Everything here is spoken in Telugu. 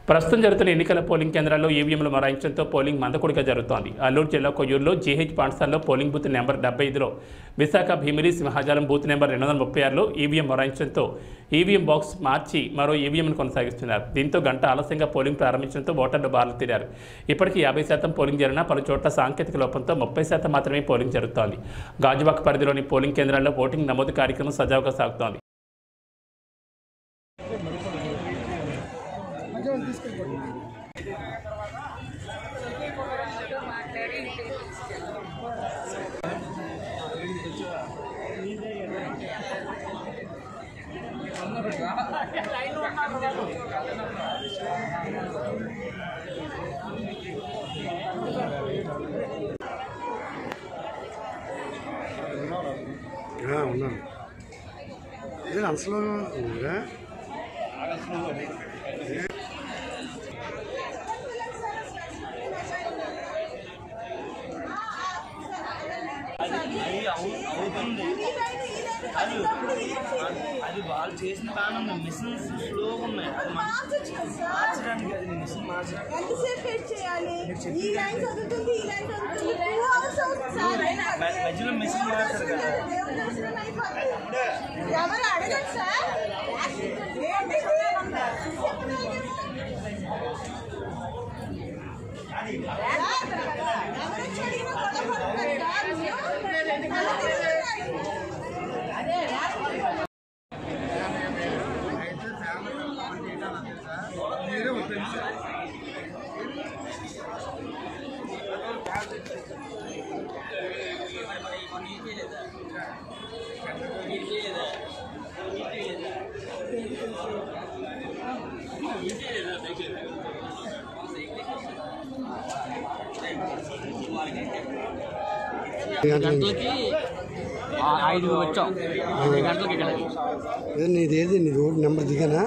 ప్రస్తుతం జరుగుతున్న ఎన్నికల పోలింగ్ కేంద్రాల్లో ఈవీఎంలు మొరాయించడంతో పోలింగ్ మందకొడిగా జరుగుతోంది. అల్లూరు జిల్లా కొయ్యూరులో జీహెచ్ పాఠశాలలో పోలింగ్ బూత్ నెంబర్ 75లో, విశాఖ భీమిలి సింహాచలం బూత్ నెంబర్ 236లో ఈవీఎం మొరాయించడంతో ఈవీఎం బాక్స్ మార్చి మరో ఈవీఎంను కొనసాగిస్తున్నారు. దీంతో గంట ఆలస్యంగా పోలింగ్ ప్రారంభించడంతో ఓటర్లు బారులు తీరారు. ఇప్పటికీ 50% పోలింగ్ జరిగినా పలు చోట్ల సాంకేతిక లోపంతో 30% మాత్రమే పోలింగ్ జరుగుతోంది. గాజువాక పరిధిలోని పోలింగ్ కేంద్రాల్లో ఓటింగ్ నమోదు కార్యక్రమం సజావుగా సాగుతోంది. ఉన్నాను ఇది అసలు ఉందా అది వాళ్ళు చేసిన కారణం మిషన్స్ స్లోగా ఉన్నాయి. అది మార్చడానికి అది మిషన్ మార్చడానికి మధ్యలో మిషన్ మార్చారు కదా. గంటలకి 5 వచ్చాం. 5 గంటలకి ఇక్కడ నీదేది నీ రోడ్ నెంబర్ దిగానా?